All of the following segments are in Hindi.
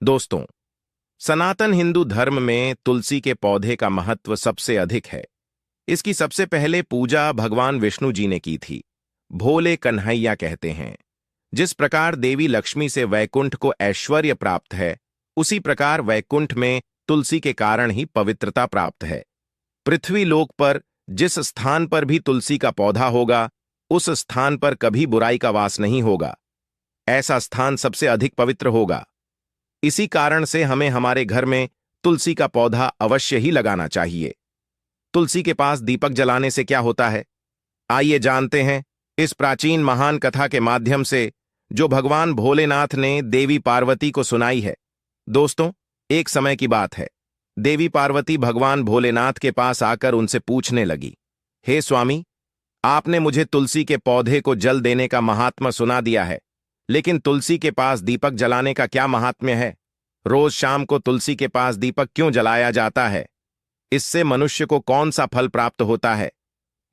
दोस्तों, सनातन हिंदू धर्म में तुलसी के पौधे का महत्व सबसे अधिक है। इसकी सबसे पहले पूजा भगवान विष्णु जी ने की थी। भोले कन्हैया कहते हैं। जिस प्रकार देवी लक्ष्मी से वैकुंठ को ऐश्वर्य प्राप्त है, उसी प्रकार वैकुंठ में तुलसी के कारण ही पवित्रता प्राप्त है। पृथ्वी लोक पर जिस स्थान पर भी तुलसी का पौधा होगा, उस स्थान पर कभी बुराई का वास नहीं होगा। ऐसा स्थान सबसे अधिक पवित्र होगा। इसी कारण से हमें हमारे घर में तुलसी का पौधा अवश्य ही लगाना चाहिए। तुलसी के पास दीपक जलाने से क्या होता है, आइए जानते हैं इस प्राचीन महान कथा के माध्यम से, जो भगवान भोलेनाथ ने देवी पार्वती को सुनाई है। दोस्तों, एक समय की बात है। देवी पार्वती भगवान भोलेनाथ के पास आकर उनसे पूछने लगी, हे स्वामी, आपने मुझे तुलसी के पौधे को जल देने का महात्मा सुना दिया है, लेकिन तुलसी के पास दीपक जलाने का क्या महात्म्य है? रोज शाम को तुलसी के पास दीपक क्यों जलाया जाता है? इससे मनुष्य को कौन सा फल प्राप्त होता है?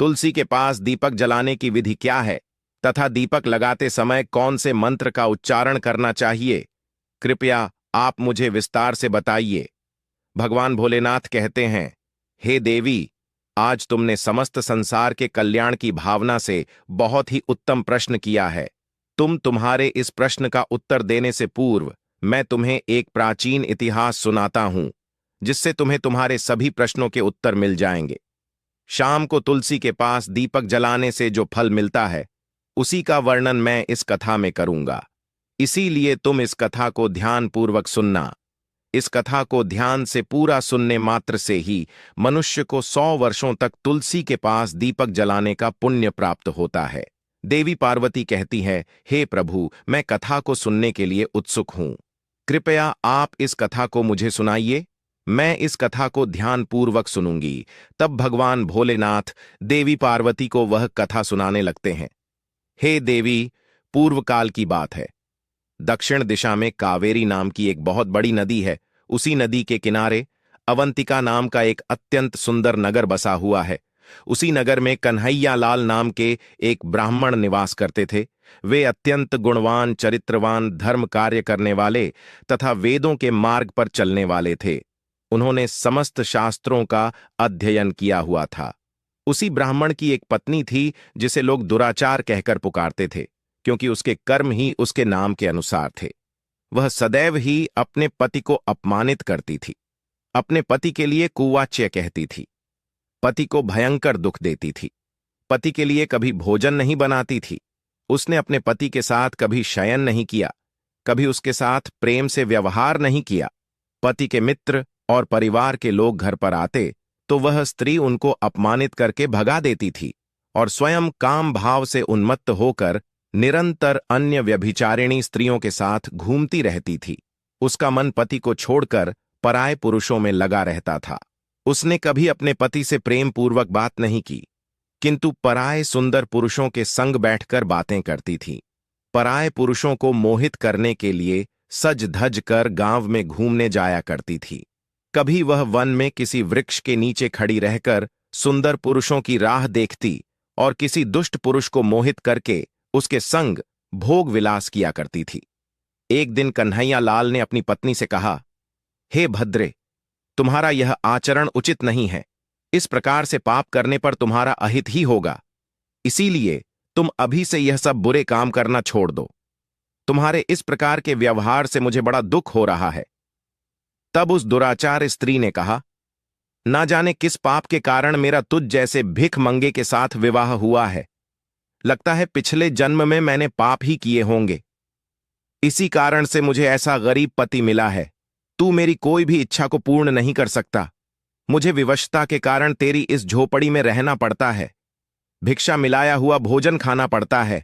तुलसी के पास दीपक जलाने की विधि क्या है तथा दीपक लगाते समय कौन से मंत्र का उच्चारण करना चाहिए? कृपया आप मुझे विस्तार से बताइए। भगवान भोलेनाथ कहते हैं, हे देवी, आज तुमने समस्त संसार के कल्याण की भावना से बहुत ही उत्तम प्रश्न किया है। तुम्हारे इस प्रश्न का उत्तर देने से पूर्व मैं तुम्हें एक प्राचीन इतिहास सुनाता हूं, जिससे तुम्हें तुम्हारे सभी प्रश्नों के उत्तर मिल जाएंगे। शाम को तुलसी के पास दीपक जलाने से जो फल मिलता है, उसी का वर्णन मैं इस कथा में करूंगा। इसीलिए तुम इस कथा को ध्यानपूर्वक सुनना। इस कथा को ध्यान से पूरा सुनने मात्र से ही मनुष्य को 100 वर्षों तक तुलसी के पास दीपक जलाने का पुण्य प्राप्त होता है। देवी पार्वती कहती है, हे प्रभु, मैं कथा को सुनने के लिए उत्सुक हूं। कृपया आप इस कथा को मुझे सुनाइए। मैं इस कथा को ध्यानपूर्वक सुनूंगी। तब भगवान भोलेनाथ देवी पार्वती को वह कथा सुनाने लगते हैं। हे देवी, पूर्व काल की बात है। दक्षिण दिशा में कावेरी नाम की एक बहुत बड़ी नदी है। उसी नदी के किनारे अवंतिका नाम का एक अत्यंत सुंदर नगर बसा हुआ है। उसी नगर में कन्हैया लाल नाम के एक ब्राह्मण निवास करते थे। वे अत्यंत गुणवान, चरित्रवान, धर्म कार्य करने वाले तथा वेदों के मार्ग पर चलने वाले थे। उन्होंने समस्त शास्त्रों का अध्ययन किया हुआ था। उसी ब्राह्मण की एक पत्नी थी, जिसे लोग दुराचार कहकर पुकारते थे, क्योंकि उसके कर्म ही उसके नाम के अनुसार थे। वह सदैव ही अपने पति को अपमानित करती थी, अपने पति के लिए कुवाच्य कहती थी, पति को भयंकर दुख देती थी, पति के लिए कभी भोजन नहीं बनाती थी। उसने अपने पति के साथ कभी शयन नहीं किया, कभी उसके साथ प्रेम से व्यवहार नहीं किया। पति के मित्र और परिवार के लोग घर पर आते तो वह स्त्री उनको अपमानित करके भगा देती थी और स्वयं काम भाव से उन्मत्त होकर निरंतर अन्य व्यभिचारिणी स्त्रियों के साथ घूमती रहती थी। उसका मन पति को छोड़कर पराये पुरुषों में लगा रहता था। उसने कभी अपने पति से प्रेम पूर्वक बात नहीं की, किंतु पराये सुंदर पुरुषों के संग बैठकर बातें करती थी। पराये पुरुषों को मोहित करने के लिए सज धज कर गांव में घूमने जाया करती थी। कभी वह वन में किसी वृक्ष के नीचे खड़ी रहकर सुंदर पुरुषों की राह देखती और किसी दुष्ट पुरुष को मोहित करके उसके संग भोग विलास किया करती थी। एक दिन कन्हैया लाल ने अपनी पत्नी से कहा, हे भद्रे, तुम्हारा यह आचरण उचित नहीं है। इस प्रकार से पाप करने पर तुम्हारा अहित ही होगा। इसीलिए तुम अभी से यह सब बुरे काम करना छोड़ दो। तुम्हारे इस प्रकार के व्यवहार से मुझे बड़ा दुख हो रहा है। तब उस दुराचार स्त्री ने कहा, ना जाने किस पाप के कारण मेरा तुझ जैसे भिख मंगे के साथ विवाह हुआ है। लगता है पिछले जन्म में मैंने पाप ही किए होंगे। इसी कारण से मुझे ऐसा गरीब पति मिला है। तू मेरी कोई भी इच्छा को पूर्ण नहीं कर सकता। मुझे विवशता के कारण तेरी इस झोपड़ी में रहना पड़ता है। भिक्षा मिलाया हुआ भोजन खाना पड़ता है।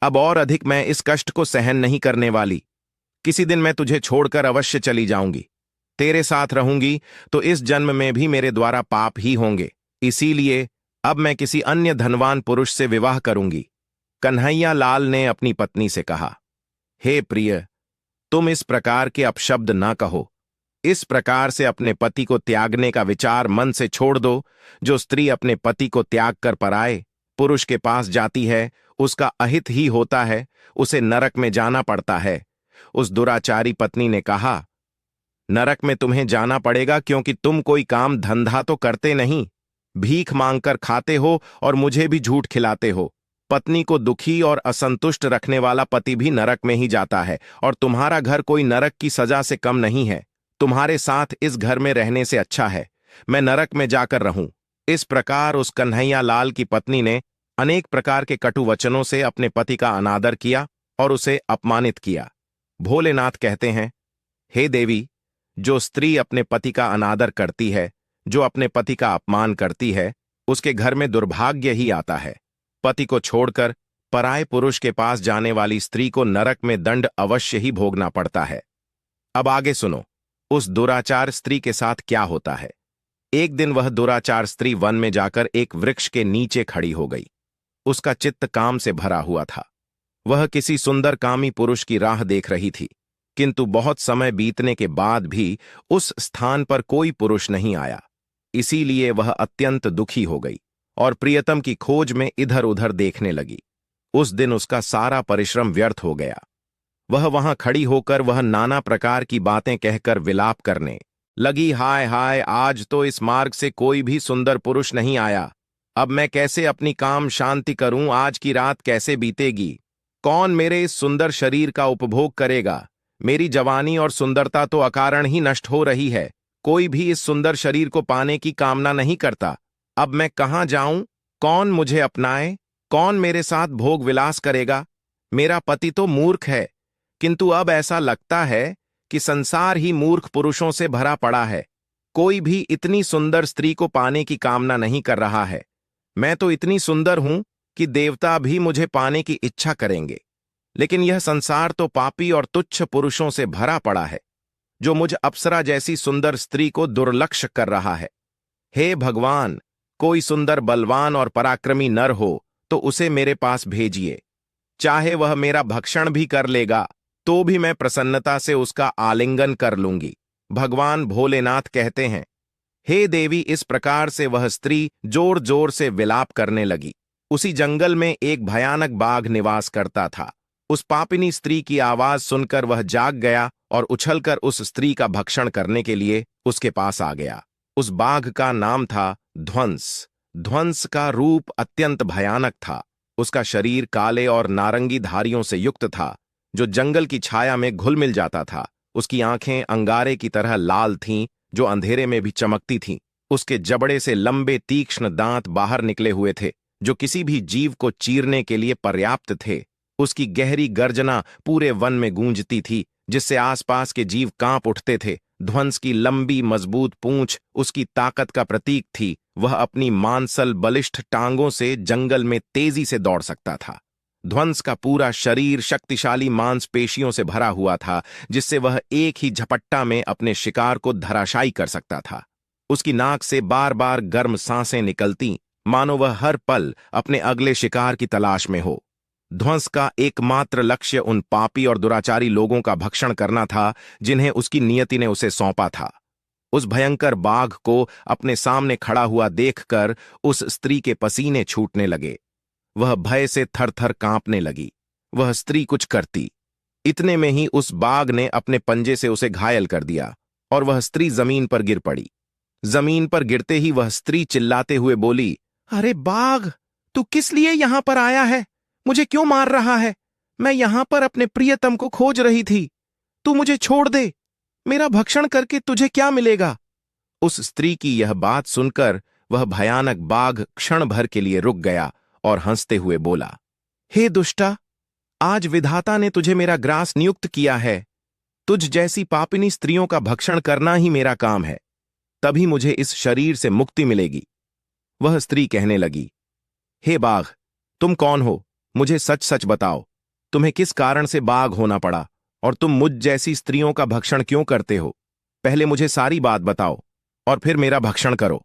अब और अधिक मैं इस कष्ट को सहन नहीं करने वाली। किसी दिन मैं तुझे छोड़कर अवश्य चली जाऊंगी। तेरे साथ रहूंगी तो इस जन्म में भी मेरे द्वारा पाप ही होंगे। इसीलिए अब मैं किसी अन्य धनवान पुरुष से विवाह करूंगी। कन्हैया लाल ने अपनी पत्नी से कहा, हे प्रिय, तुम इस प्रकार के अपशब्द ना कहो। इस प्रकार से अपने पति को त्यागने का विचार मन से छोड़ दो। जो स्त्री अपने पति को त्याग कर पराए पुरुष के पास जाती है, उसका अहित ही होता है, उसे नरक में जाना पड़ता है। उस दुराचारी पत्नी ने कहा, नरक में तुम्हें जाना पड़ेगा क्योंकि तुम कोई काम धंधा तो करते नहीं, भीख मांगकर खाते हो और मुझे भी झूठ खिलाते हो। पत्नी को दुखी और असंतुष्ट रखने वाला पति भी नरक में ही जाता है और तुम्हारा घर कोई नरक की सजा से कम नहीं है। तुम्हारे साथ इस घर में रहने से अच्छा है मैं नरक में जाकर रहूं। इस प्रकार उस कन्हैया लाल की पत्नी ने अनेक प्रकार के कटु वचनों से अपने पति का अनादर किया और उसे अपमानित किया। भोलेनाथ कहते हैं, हे देवी, जो स्त्री अपने पति का अनादर करती है, जो अपने पति का अपमान करती है, उसके घर में दुर्भाग्य ही आता है। पति को छोड़कर पराये पुरुष के पास जाने वाली स्त्री को नरक में दंड अवश्य ही भोगना पड़ता है। अब आगे सुनो, उस दुराचार स्त्री के साथ क्या होता है। एक दिन वह दुराचार स्त्री वन में जाकर एक वृक्ष के नीचे खड़ी हो गई। उसका चित्त काम से भरा हुआ था। वह किसी सुंदर कामी पुरुष की राह देख रही थी, किंतु बहुत समय बीतने के बाद भी उस स्थान पर कोई पुरुष नहीं आया। इसीलिए वह अत्यंत दुखी हो गई और प्रियतम की खोज में इधर उधर देखने लगी। उस दिन उसका सारा परिश्रम व्यर्थ हो गया। वह वहां खड़ी होकर वह नाना प्रकार की बातें कहकर विलाप करने लगी, हाय हाय, आज तो इस मार्ग से कोई भी सुंदर पुरुष नहीं आया। अब मैं कैसे अपनी काम शांति करूं, आज की रात कैसे बीतेगी, कौन मेरे इस सुंदर शरीर का उपभोग करेगा। मेरी जवानी और सुंदरता तो अकारण ही नष्ट हो रही है, कोई भी इस सुंदर शरीर को पाने की कामना नहीं करता। अब मैं कहां जाऊं, कौन मुझे अपनाए, कौन मेरे साथ भोग विलास करेगा। मेरा पति तो मूर्ख है, किंतु अब ऐसा लगता है कि संसार ही मूर्ख पुरुषों से भरा पड़ा है। कोई भी इतनी सुंदर स्त्री को पाने की कामना नहीं कर रहा है। मैं तो इतनी सुंदर हूं कि देवता भी मुझे पाने की इच्छा करेंगे, लेकिन यह संसार तो पापी और तुच्छ पुरुषों से भरा पड़ा है, जो मुझ अप्सरा जैसी सुंदर स्त्री को दुर्लक्ष्य कर रहा है। हे भगवान, कोई सुंदर बलवान और पराक्रमी नर हो तो उसे मेरे पास भेजिए। चाहे वह मेरा भक्षण भी कर लेगा तो भी मैं प्रसन्नता से उसका आलिंगन कर लूंगी। भगवान भोलेनाथ कहते हैं, हे देवी, इस प्रकार से वह स्त्री जोर जोर से विलाप करने लगी। उसी जंगल में एक भयानक बाघ निवास करता था। उस पापिनी स्त्री की आवाज सुनकर वह जाग गया और उछलकर उस स्त्री का भक्षण करने के लिए उसके पास आ गया। उस बाघ का नाम था ध्वंस। ध्वंस का रूप अत्यंत भयानक था। उसका शरीर काले और नारंगी धारियों से युक्त था, जो जंगल की छाया में घुल मिल जाता था। उसकी आंखें अंगारे की तरह लाल थीं, जो अंधेरे में भी चमकती थीं। उसके जबड़े से लंबे तीक्ष्ण दांत बाहर निकले हुए थे, जो किसी भी जीव को चीरने के लिए पर्याप्त थे। उसकी गहरी गर्जना पूरे वन में गूंजती थी, जिससे आसपास के जीव कांप उठते थे। ध्वंस की लंबी मजबूत पूंछ उसकी ताकत का प्रतीक थी। वह अपनी मांसल बलिष्ठ टांगों से जंगल में तेजी से दौड़ सकता था। ध्वंस का पूरा शरीर शक्तिशाली मांसपेशियों से भरा हुआ था, जिससे वह एक ही झपट्टा में अपने शिकार को धराशायी कर सकता था। उसकी नाक से बार बार गर्म सांसें निकलती, मानो वह हर पल अपने अगले शिकार की तलाश में हो। ध्वंस का एकमात्र लक्ष्य उन पापी और दुराचारी लोगों का भक्षण करना था, जिन्हें उसकी नियति ने उसे सौंपा था। उस भयंकर बाघ को अपने सामने खड़ा हुआ देखकर उस स्त्री के पसीने छूटने लगे। वह भय से थर-थर कांपने लगी। वह स्त्री कुछ करती, इतने में ही उस बाघ ने अपने पंजे से उसे घायल कर दिया और वह स्त्री जमीन पर गिर पड़ी। जमीन पर गिरते ही वह स्त्री चिल्लाते हुए बोली, अरे बाघ, तू किस लिए यहां पर आया है? मुझे क्यों मार रहा है? मैं यहां पर अपने प्रियतम को खोज रही थी। तू मुझे छोड़ दे। मेरा भक्षण करके तुझे क्या मिलेगा? उस स्त्री की यह बात सुनकर वह भयानक बाघ क्षण भर के लिए रुक गया और हंसते हुए बोला, हे दुष्टा, आज विधाता ने तुझे मेरा ग्रास नियुक्त किया है। तुझ जैसी पापिनी स्त्रियों का भक्षण करना ही मेरा काम है, तभी मुझे इस शरीर से मुक्ति मिलेगी। वह स्त्री कहने लगी, हे बाघ, तुम कौन हो? मुझे सच सच बताओ, तुम्हें किस कारण से बाघ होना पड़ा और तुम मुझ जैसी स्त्रियों का भक्षण क्यों करते हो? पहले मुझे सारी बात बताओ और फिर मेरा भक्षण करो।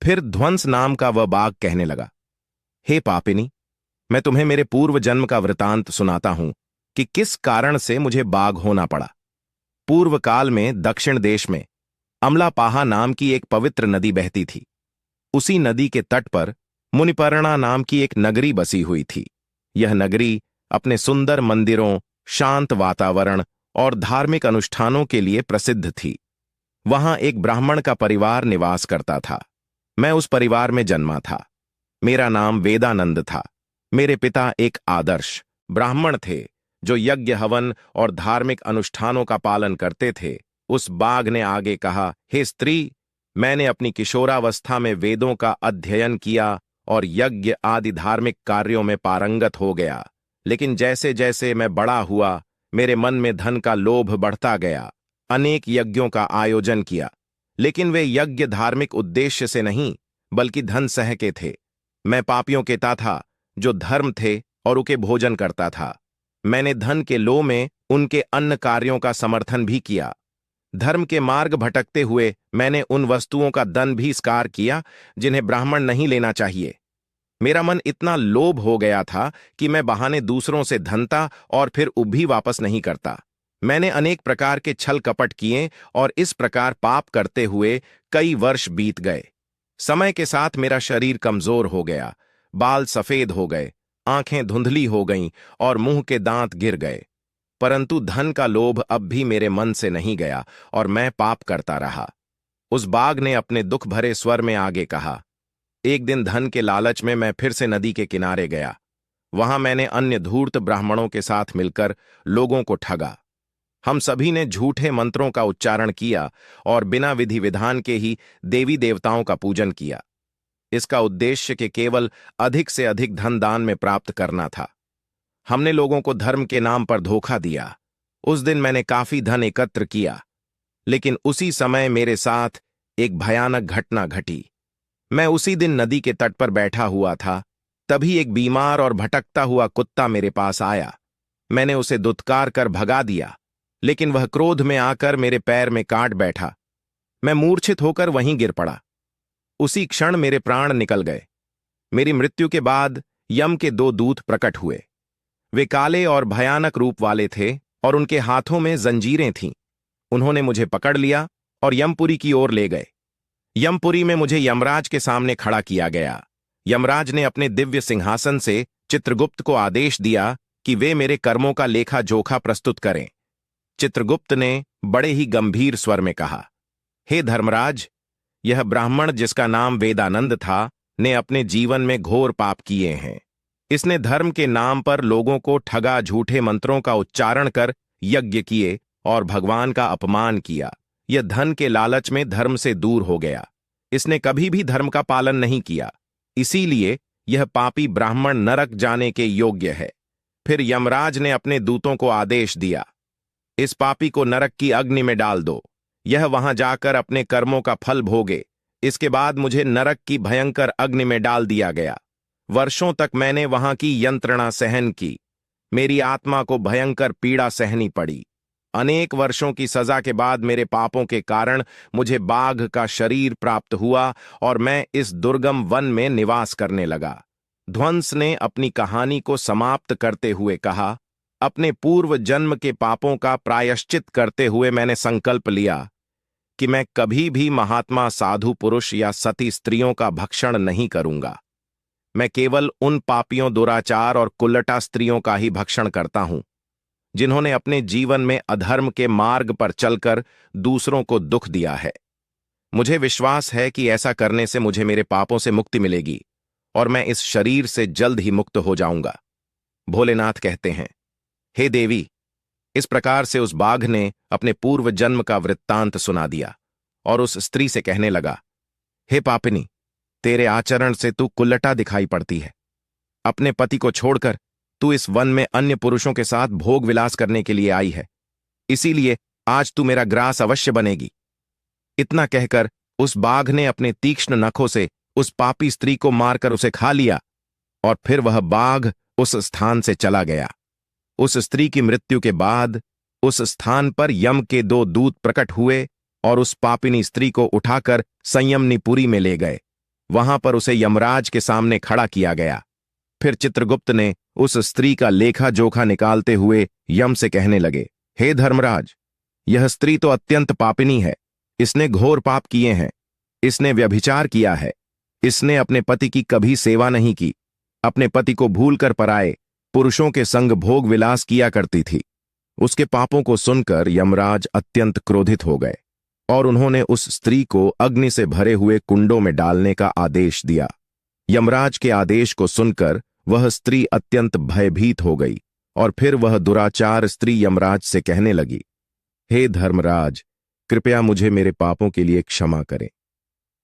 फिर ध्वंस नाम का वह बाघ कहने लगा, हे पापिनी, मैं तुम्हें मेरे पूर्व जन्म का वृतांत सुनाता हूं कि किस कारण से मुझे बाघ होना पड़ा। पूर्व काल में दक्षिण देश में अमलापाहा नाम की एक पवित्र नदी बहती थी। उसी नदी के तट पर मुनिपर्णा नाम की एक नगरी बसी हुई थी। यह नगरी अपने सुंदर मंदिरों, शांत वातावरण और धार्मिक अनुष्ठानों के लिए प्रसिद्ध थी। वहां एक ब्राह्मण का परिवार निवास करता था। मैं उस परिवार में जन्मा था। मेरा नाम वेदानंद था। मेरे पिता एक आदर्श ब्राह्मण थे जो यज्ञ हवन और धार्मिक अनुष्ठानों का पालन करते थे। उस बाघ ने आगे कहा, हे स्त्री, मैंने अपनी किशोरावस्था में वेदों का अध्ययन किया और यज्ञ आदि धार्मिक कार्यों में पारंगत हो गया। लेकिन जैसे जैसे मैं बड़ा हुआ, मेरे मन में धन का लोभ बढ़ता गया। अनेक यज्ञों का आयोजन किया, लेकिन वे यज्ञ धार्मिक उद्देश्य से नहीं बल्कि धन सह के थे। मैं पापियों के था जो धर्म थे और उनके भोजन करता था। मैंने धन के लोभ में उनके अन्न कार्यों का समर्थन भी किया। धर्म के मार्ग भटकते हुए मैंने उन वस्तुओं का दान भी स्वीकार किया जिन्हें ब्राह्मण नहीं लेना चाहिए। मेरा मन इतना लोभ हो गया था कि मैं बहाने दूसरों से धनता और फिर भी वापस नहीं करता। मैंने अनेक प्रकार के छल कपट किए और इस प्रकार पाप करते हुए कई वर्ष बीत गए। समय के साथ मेरा शरीर कमजोर हो गया, बाल सफेद हो गए, आंखें धुंधली हो गईं और मुंह के दांत गिर गए। परंतु धन का लोभ अब भी मेरे मन से नहीं गया और मैं पाप करता रहा। उस बाघ ने अपने दुख भरे स्वर में आगे कहा, एक दिन धन के लालच में मैं फिर से नदी के किनारे गया। वहां मैंने अन्य धूर्त ब्राह्मणों के साथ मिलकर लोगों को ठगा। हम सभी ने झूठे मंत्रों का उच्चारण किया और बिना विधि विधान के ही देवी देवताओं का पूजन किया। इसका उद्देश्य के केवल अधिक से अधिक धन दान में प्राप्त करना था। हमने लोगों को धर्म के नाम पर धोखा दिया। उस दिन मैंने काफी धन एकत्र किया, लेकिन उसी समय मेरे साथ एक भयानक घटना घटी। मैं उसी दिन नदी के तट पर बैठा हुआ था। तभी एक बीमार और भटकता हुआ कुत्ता मेरे पास आया। मैंने उसे दुत्कार कर भगा दिया, लेकिन वह क्रोध में आकर मेरे पैर में काट बैठा। मैं मूर्छित होकर वहीं गिर पड़ा। उसी क्षण मेरे प्राण निकल गए। मेरी मृत्यु के बाद यम के 2 दूत प्रकट हुए। वे काले और भयानक रूप वाले थे और उनके हाथों में जंजीरें थीं। उन्होंने मुझे पकड़ लिया और यमपुरी की ओर ले गए। यमपुरी में मुझे यमराज के सामने खड़ा किया गया। यमराज ने अपने दिव्य सिंहासन से चित्रगुप्त को आदेश दिया कि वे मेरे कर्मों का लेखा जोखा प्रस्तुत करें। चित्रगुप्त ने बड़े ही गंभीर स्वर में कहा, हे धर्मराज, यह ब्राह्मण जिसका नाम वेदानंद था ने अपने जीवन में घोर पाप किए हैं। इसने धर्म के नाम पर लोगों को ठगा, झूठे मंत्रों का उच्चारण कर यज्ञ किए और भगवान का अपमान किया। यह धन के लालच में धर्म से दूर हो गया। इसने कभी भी धर्म का पालन नहीं किया, इसीलिए यह पापी ब्राह्मण नरक जाने के योग्य है। फिर यमराज ने अपने दूतों को आदेश दिया, इस पापी को नरक की अग्नि में डाल दो। यह वहां जाकर अपने कर्मों का फल भोगे। इसके बाद मुझे नरक की भयंकर अग्नि में डाल दिया गया। वर्षों तक मैंने वहां की यंत्रणा सहन की। मेरी आत्मा को भयंकर पीड़ा सहनी पड़ी। अनेक वर्षों की सजा के बाद मेरे पापों के कारण मुझे बाघ का शरीर प्राप्त हुआ और मैं इस दुर्गम वन में निवास करने लगा। ध्वंस ने अपनी कहानी को समाप्त करते हुए कहा, अपने पूर्व जन्म के पापों का प्रायश्चित करते हुए मैंने संकल्प लिया कि मैं कभी भी महात्मा, साधु पुरुष या सती स्त्रियों का भक्षण नहीं करूंगा। मैं केवल उन पापियों, दुराचार और कुल्लटा स्त्रियों का ही भक्षण करता हूं जिन्होंने अपने जीवन में अधर्म के मार्ग पर चलकर दूसरों को दुख दिया है। मुझे विश्वास है कि ऐसा करने से मुझे मेरे पापों से मुक्ति मिलेगी और मैं इस शरीर से जल्द ही मुक्त हो जाऊंगा। भोलेनाथ कहते हैं, हे देवी। इस प्रकार से उस बाघ ने अपने पूर्व जन्म का वृत्तांत सुना दिया और उस स्त्री से कहने लगा, हे पापिनी, तेरे आचरण से तू कुल्लटा दिखाई पड़ती है। अपने पति को छोड़कर तू इस वन में अन्य पुरुषों के साथ भोग विलास करने के लिए आई है, इसीलिए आज तू मेरा ग्रास अवश्य बनेगी। इतना कहकर उस बाघ ने अपने तीक्ष्ण नखों से उस पापी स्त्री को मारकर उसे खा लिया और फिर वह बाघ उस स्थान से चला गया। उस स्त्री की मृत्यु के बाद उस स्थान पर यम के 2 दूत प्रकट हुए और उस पापिनी स्त्री को उठाकर संयमनीपुरी में ले गए। वहां पर उसे यमराज के सामने खड़ा किया गया। फिर चित्रगुप्त ने उस स्त्री का लेखा जोखा निकालते हुए यम से कहने लगे, हे धर्मराज, यह स्त्री तो अत्यंत पापिनी है। इसने घोर पाप किए हैं। इसने व्यभिचार किया है। इसने अपने पति की कभी सेवा नहीं की। अपने पति को भूलकर पराए पुरुषों के संग भोग विलास किया करती थी। उसके पापों को सुनकर यमराज अत्यंत क्रोधित हो गए। और उन्होंने उस स्त्री को अग्नि से भरे हुए कुंडों में डालने का आदेश दिया। यमराज के आदेश को सुनकर वह स्त्री अत्यंत भयभीत हो गई और फिर वह दुराचार स्त्री यमराज से कहने लगी, हे धर्मराज, कृपया मुझे मेरे पापों के लिए क्षमा करें।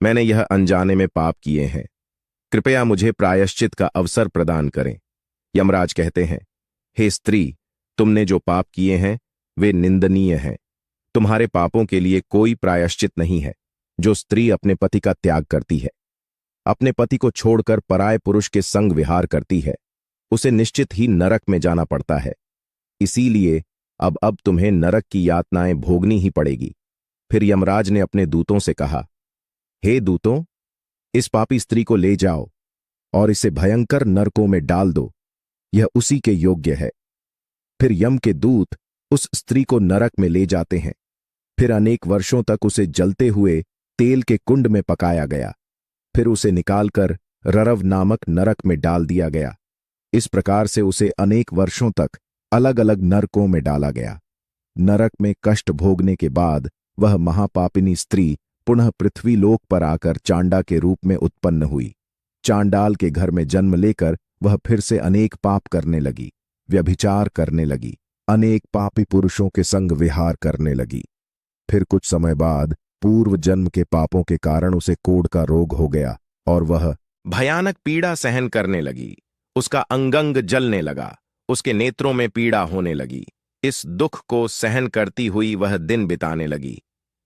मैंने यह अनजाने में पाप किए हैं। कृपया मुझे प्रायश्चित का अवसर प्रदान करें। यमराज कहते हैं, हे स्त्री, तुमने जो पाप किए हैं वे निंदनीय हैं। तुम्हारे पापों के लिए कोई प्रायश्चित नहीं है। जो स्त्री अपने पति का त्याग करती है, अपने पति को छोड़कर पराये पुरुष के संग विहार करती है, उसे निश्चित ही नरक में जाना पड़ता है। इसीलिए अब तुम्हें नरक की यातनाएं भोगनी ही पड़ेगी। फिर यमराज ने अपने दूतों से कहा, हे दूतों, इस पापी स्त्री को ले जाओ और इसे भयंकर नरकों में डाल दो। यह उसी के योग्य है। फिर यम के दूत उस स्त्री को नरक में ले जाते हैं। फिर अनेक वर्षों तक उसे जलते हुए तेल के कुंड में पकाया गया। फिर उसे निकालकर ररव नामक नरक में डाल दिया गया। इस प्रकार से उसे अनेक वर्षों तक अलग अलग नरकों में डाला गया। नरक में कष्ट भोगने के बाद वह महापापिनी स्त्री पुनः पृथ्वी लोक पर आकर चांडा के रूप में उत्पन्न हुई। चांडाल के घर में जन्म लेकर वह फिर से अनेक पाप करने लगी, व्यभिचार करने लगी, अनेक पापी पुरुषों के संग विहार करने लगी। फिर कुछ समय बाद पूर्व जन्म के पापों के कारण उसे कोढ़ का रोग हो गया और वह भयानक पीड़ा सहन करने लगी। उसका अंगंग जलने लगा, उसके नेत्रों में पीड़ा होने लगी। इस दुख को सहन करती हुई वह दिन बिताने लगी।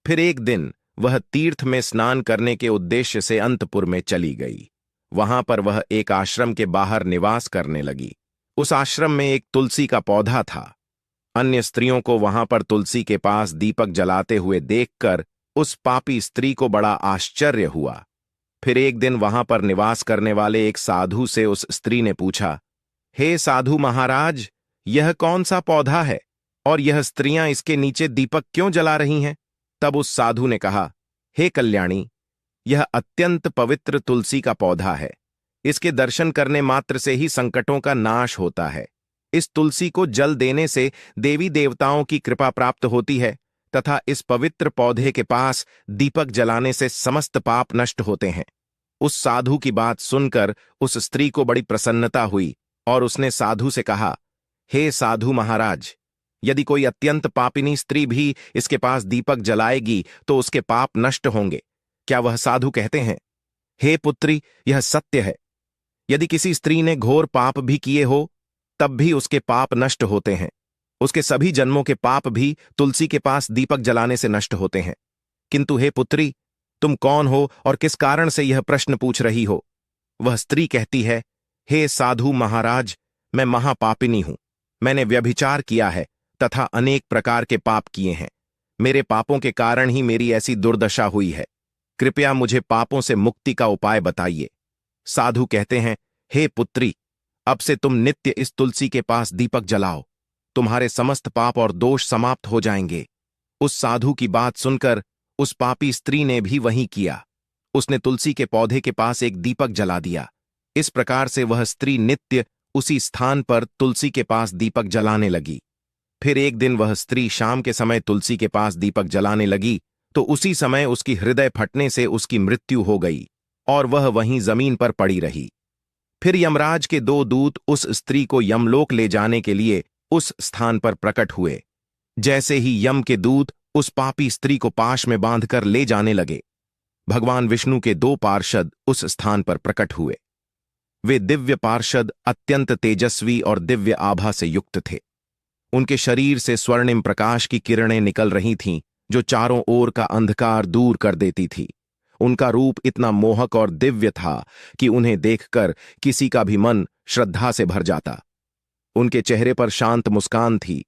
फिर एक दिन वह तीर्थ में स्नान करने के उद्देश्य से अंतपुर में चली गई। वहां पर वह एक आश्रम के बाहर निवास करने लगी। उस आश्रम में एक तुलसी का पौधा था। अन्य स्त्रियों को वहां पर तुलसी के पास दीपक जलाते हुए देखकर उस पापी स्त्री को बड़ा आश्चर्य हुआ। फिर एक दिन वहां पर निवास करने वाले एक साधु से उस स्त्री ने पूछा, हे साधु महाराज, यह कौन सा पौधा है और यह स्त्रियां इसके नीचे दीपक क्यों जला रही हैं? तब उस साधु ने कहा, हे कल्याणी, यह अत्यंत पवित्र तुलसी का पौधा है। इसके दर्शन करने मात्र से ही संकटों का नाश होता है। इस तुलसी को जल देने से देवी देवताओं की कृपा प्राप्त होती है तथा इस पवित्र पौधे के पास दीपक जलाने से समस्त पाप नष्ट होते हैं। उस साधु की बात सुनकर उस स्त्री को बड़ी प्रसन्नता हुई और उसने साधु से कहा, हे साधु महाराज, यदि कोई अत्यंत पापिनी स्त्री भी इसके पास दीपक जलाएगी तो उसके पाप नष्ट होंगे। क्या वह साधु कहते हैं, हे पुत्री, यह सत्य है। यदि किसी स्त्री ने घोर पाप भी किए हो तब भी उसके पाप नष्ट होते हैं। उसके सभी जन्मों के पाप भी तुलसी के पास दीपक जलाने से नष्ट होते हैं। किंतु हे पुत्री, तुम कौन हो और किस कारण से यह प्रश्न पूछ रही हो? वह स्त्री कहती है, हे साधु महाराज, मैं महापापिनी हूं। मैंने व्यभिचार किया है तथा अनेक प्रकार के पाप किए हैं। मेरे पापों के कारण ही मेरी ऐसी दुर्दशा हुई है। कृपया मुझे पापों से मुक्ति का उपाय बताइए। साधु कहते हैं, हे पुत्री, अब से तुम नित्य इस तुलसी के पास दीपक जलाओ। तुम्हारे समस्त पाप और दोष समाप्त हो जाएंगे। उस साधु की बात सुनकर उस पापी स्त्री ने भी वही किया। उसने तुलसी के पौधे के पास एक दीपक जला दिया। इस प्रकार से वह स्त्री नित्य उसी स्थान पर तुलसी के पास दीपक जलाने लगी। फिर एक दिन वह स्त्री शाम के समय तुलसी के पास दीपक जलाने लगी तो उसी समय उसकी हृदय फटने से उसकी मृत्यु हो गई और वह वहीं जमीन पर पड़ी रही। फिर यमराज के दो दूत उस स्त्री को यमलोक ले जाने के लिए उस स्थान पर प्रकट हुए। जैसे ही यम के दूत उस पापी स्त्री को पाश में बांधकर ले जाने लगे, भगवान विष्णु के दो पार्षद उस स्थान पर प्रकट हुए। वे दिव्य पार्षद अत्यंत तेजस्वी और दिव्य आभा से युक्त थे। उनके शरीर से स्वर्णिम प्रकाश की किरणें निकल रही थीं, जो चारों ओर का अंधकार दूर कर देती थी। उनका रूप इतना मोहक और दिव्य था कि उन्हें देखकर किसी का भी मन श्रद्धा से भर जाता। उनके चेहरे पर शांत मुस्कान थी,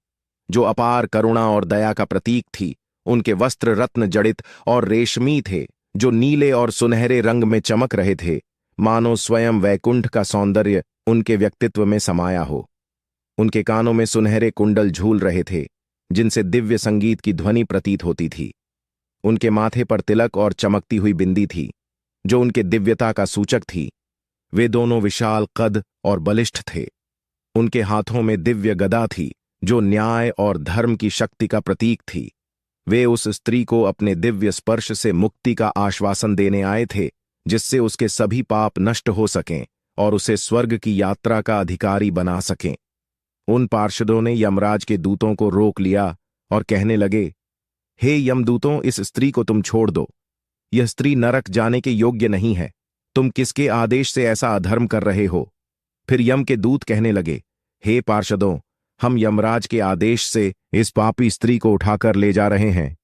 जो अपार करुणा और दया का प्रतीक थी। उनके वस्त्र रत्न जड़ित और रेशमी थे, जो नीले और सुनहरे रंग में चमक रहे थे, मानो स्वयं वैकुंठ का सौंदर्य उनके व्यक्तित्व में समाया हो। उनके कानों में सुनहरे कुंडल झूल रहे थे, जिनसे दिव्य संगीत की ध्वनि प्रतीत होती थी। उनके माथे पर तिलक और चमकती हुई बिंदी थी, जो उनके दिव्यता का सूचक थी। वे दोनों विशाल कद और बलिष्ठ थे। उनके हाथों में दिव्य गदा थी, जो न्याय और धर्म की शक्ति का प्रतीक थी। वे उस स्त्री को अपने दिव्य स्पर्श से मुक्ति का आश्वासन देने आए थे, जिससे उसके सभी पाप नष्ट हो सकें और उसे स्वर्ग की यात्रा का अधिकारी बना सकें। उन पार्षदों ने यमराज के दूतों को रोक लिया और कहने लगे, हे यमदूतों, इस स्त्री को तुम छोड़ दो। यह स्त्री नरक जाने के योग्य नहीं है। तुम किसके आदेश से ऐसा अधर्म कर रहे हो? फिर यम के दूत कहने लगे, हे पार्षदों, हम यमराज के आदेश से इस पापी स्त्री को उठाकर ले जा रहे हैं,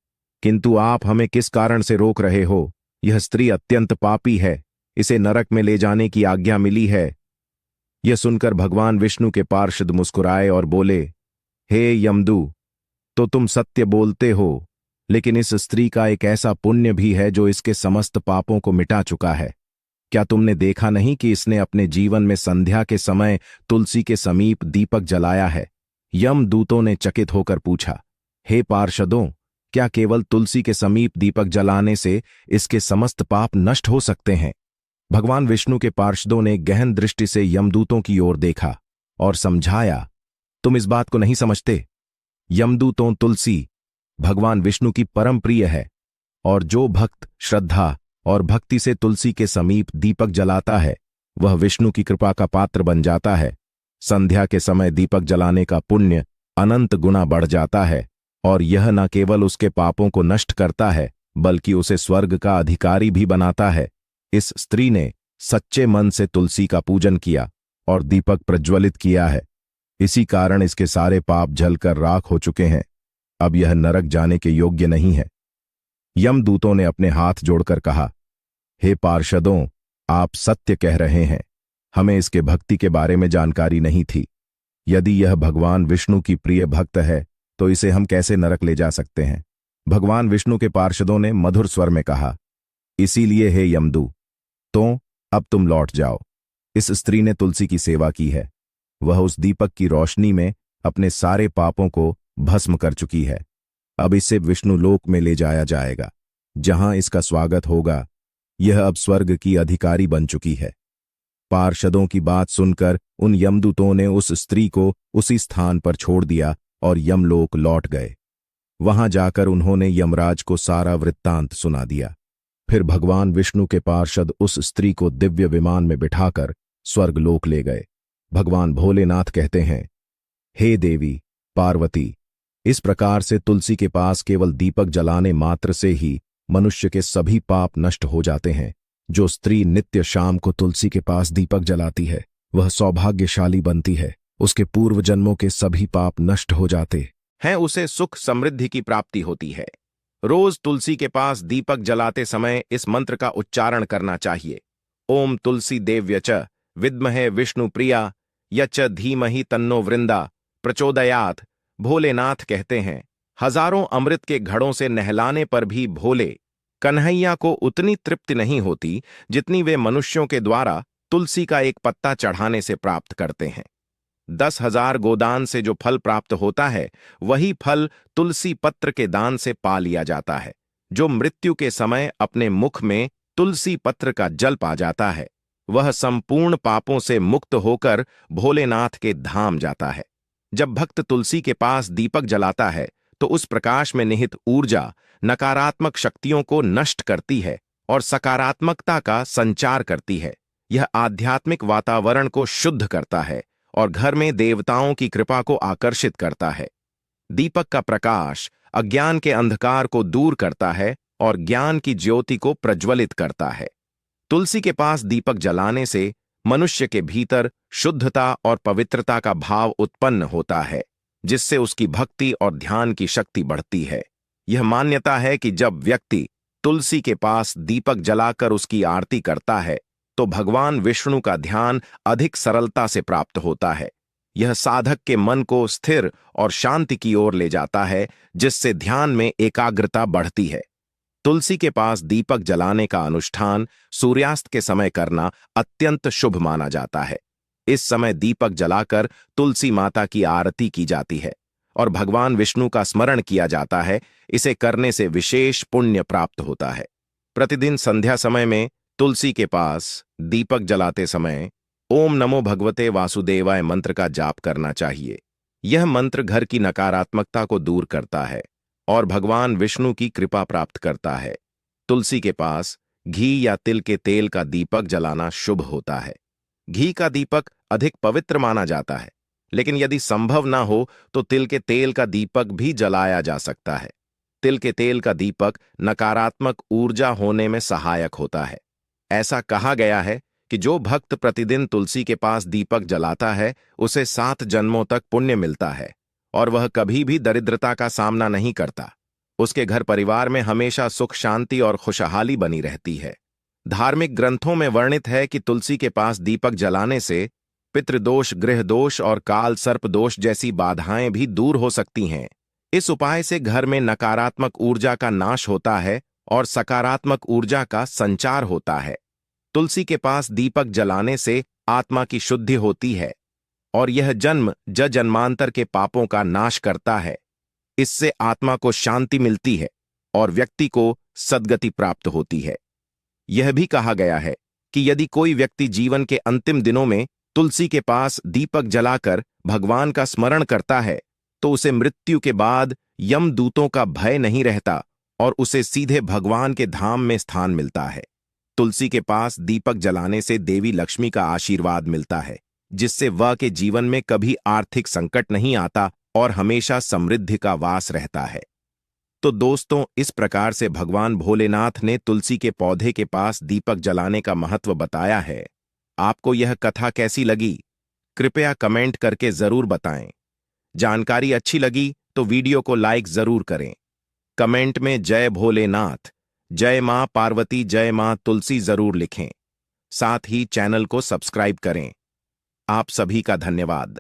किंतु आप हमें किस कारण से रोक रहे हो? यह स्त्री अत्यंत पापी है, इसे नरक में ले जाने की आज्ञा मिली है। यह सुनकर भगवान विष्णु के पार्षद मुस्कुराए और बोले, हे यमदू, तो तुम सत्य बोलते हो, लेकिन इस स्त्री का एक ऐसा पुण्य भी है जो इसके समस्त पापों को मिटा चुका है। क्या तुमने देखा नहीं कि इसने अपने जीवन में संध्या के समय तुलसी के समीप दीपक जलाया है? यमदूतों ने चकित होकर पूछा, हे पार्षदों, क्या केवल तुलसी के समीप दीपक जलाने से इसके समस्त पाप नष्ट हो सकते हैं? भगवान विष्णु के पार्षदों ने गहन दृष्टि से यमदूतों की ओर देखा और समझाया, तुम इस बात को नहीं समझते। यमदूतों, तुलसी भगवान विष्णु की परम प्रिय है, और जो भक्त श्रद्धा और भक्ति से तुलसी के समीप दीपक जलाता है, वह विष्णु की कृपा का पात्र बन जाता है। संध्या के समय दीपक जलाने का पुण्य अनंत गुना बढ़ जाता है, और यह न केवल उसके पापों को नष्ट करता है, बल्कि उसे स्वर्ग का अधिकारी भी बनाता है। इस स्त्री ने सच्चे मन से तुलसी का पूजन किया और दीपक प्रज्वलित किया है। इसी कारण इसके सारे पाप जलकर राख हो चुके हैं। अब यह नरक जाने के योग्य नहीं है। यमदूतों ने अपने हाथ जोड़कर कहा, हे पार्षदों, आप सत्य कह रहे हैं। हमें इसके भक्ति के बारे में जानकारी नहीं थी। यदि यह भगवान विष्णु की प्रिय भक्त है, तो इसे हम कैसे नरक ले जा सकते हैं? भगवान विष्णु के पार्षदों ने मधुर स्वर में कहा, इसीलिए हे यमदू, तो अब तुम लौट जाओ। इस स्त्री ने तुलसी की सेवा की है। वह उस दीपक की रोशनी में अपने सारे पापों को भस्म कर चुकी है। अब इसे विष्णु लोक में ले जाया जाएगा, जहां इसका स्वागत होगा। यह अब स्वर्ग की अधिकारी बन चुकी है। पार्षदों की बात सुनकर उन यमदूतों ने उस स्त्री को उसी स्थान पर छोड़ दिया और यमलोक लौट गए। वहां जाकर उन्होंने यमराज को सारा वृत्तांत सुना दिया। फिर भगवान विष्णु के पार्षद उस स्त्री को दिव्य विमान में बिठाकर स्वर्गलोक ले गए। भगवान भोलेनाथ कहते हैं, हे देवी पार्वती, इस प्रकार से तुलसी के पास केवल दीपक जलाने मात्र से ही मनुष्य के सभी पाप नष्ट हो जाते हैं। जो स्त्री नित्य शाम को तुलसी के पास दीपक जलाती है, वह सौभाग्यशाली बनती है। उसके पूर्व जन्मों के सभी पाप नष्ट हो जाते हैं। उसे सुख समृद्धि की प्राप्ति होती है। रोज तुलसी के पास दीपक जलाते समय इस मंत्र का उच्चारण करना चाहिए, ओम तुलसी देव्य च विद्महे विष्णु प्रिया यच धीमहि तन्नो वृंदा प्रचोदयात्। भोलेनाथ कहते हैं, हजारों अमृत के घड़ों से नहलाने पर भी भोले कन्हैया को उतनी तृप्ति नहीं होती जितनी वे मनुष्यों के द्वारा तुलसी का एक पत्ता चढ़ाने से प्राप्त करते हैं। 10,000 गोदान से जो फल प्राप्त होता है, वही फल तुलसी पत्र के दान से पा लिया जाता है। जो मृत्यु के समय अपने मुख में तुलसी पत्र का जल पा जाता है, वह संपूर्ण पापों से मुक्त होकर भोलेनाथ के धाम जाता है। जब भक्त तुलसी के पास दीपक जलाता है, तो उस प्रकाश में निहित ऊर्जा नकारात्मक शक्तियों को नष्ट करती है और सकारात्मकता का संचार करती है। यह आध्यात्मिक वातावरण को शुद्ध करता है और घर में देवताओं की कृपा को आकर्षित करता है। दीपक का प्रकाश अज्ञान के अंधकार को दूर करता है और ज्ञान की ज्योति को प्रज्वलित करता है। तुलसी के पास दीपक जलाने से मनुष्य के भीतर शुद्धता और पवित्रता का भाव उत्पन्न होता है, जिससे उसकी भक्ति और ध्यान की शक्ति बढ़ती है। यह मान्यता है कि जब व्यक्ति तुलसी के पास दीपक जलाकर उसकी आरती करता है, तो भगवान विष्णु का ध्यान अधिक सरलता से प्राप्त होता है। यह साधक के मन को स्थिर और शांति की ओर ले जाता है, जिससे ध्यान में एकाग्रता बढ़ती है। तुलसी के पास दीपक जलाने का अनुष्ठान सूर्यास्त के समय करना अत्यंत शुभ माना जाता है। इस समय दीपक जलाकर तुलसी माता की आरती की जाती है और भगवान विष्णु का स्मरण किया जाता है। इसे करने से विशेष पुण्य प्राप्त होता है। प्रतिदिन संध्या समय में तुलसी के पास दीपक जलाते समय ओम नमो भगवते वासुदेवाय मंत्र का जाप करना चाहिए। यह मंत्र घर की नकारात्मकता को दूर करता है और भगवान विष्णु की कृपा प्राप्त करता है। तुलसी के पास घी या तिल के तेल का दीपक जलाना शुभ होता है। घी का दीपक अधिक पवित्र माना जाता है, लेकिन यदि संभव ना हो तो तिल के तेल का दीपक भी जलाया जा सकता है। तिल के तेल का दीपक नकारात्मक ऊर्जा होने में सहायक होता है। ऐसा कहा गया है कि जो भक्त प्रतिदिन तुलसी के पास दीपक जलाता है उसे 7 जन्मों तक पुण्य मिलता है और वह कभी भी दरिद्रता का सामना नहीं करता। उसके घर परिवार में हमेशा सुख शांति और खुशहाली बनी रहती है। धार्मिक ग्रंथों में वर्णित है कि तुलसी के पास दीपक जलाने से पितृदोष, गृह दोष और काल सर्प दोष जैसी बाधाएं भी दूर हो सकती हैं। इस उपाय से घर में नकारात्मक ऊर्जा का नाश होता है और सकारात्मक ऊर्जा का संचार होता है। तुलसी के पास दीपक जलाने से आत्मा की शुद्धि होती है और यह जन्म जन्मांतर के पापों का नाश करता है। इससे आत्मा को शांति मिलती है और व्यक्ति को सद्गति प्राप्त होती है। यह भी कहा गया है कि यदि कोई व्यक्ति जीवन के अंतिम दिनों में तुलसी के पास दीपक जलाकर भगवान का स्मरण करता है तो उसे मृत्यु के बाद यमदूतों का भय नहीं रहता और उसे सीधे भगवान के धाम में स्थान मिलता है। तुलसी के पास दीपक जलाने से देवी लक्ष्मी का आशीर्वाद मिलता है, जिससे वह के जीवन में कभी आर्थिक संकट नहीं आता और हमेशा समृद्धि का वास रहता है। तो दोस्तों, इस प्रकार से भगवान भोलेनाथ ने तुलसी के पौधे के पास दीपक जलाने का महत्व बताया है। आपको यह कथा कैसी लगी? कृपया कमेंट करके जरूर बताएं। जानकारी अच्छी लगी तो वीडियो को लाइक जरूर करें। कमेंट में जय भोलेनाथ, जय मां पार्वती, जय मां तुलसी जरूर लिखें। साथ ही चैनल को सब्सक्राइब करें। आप सभी का धन्यवाद।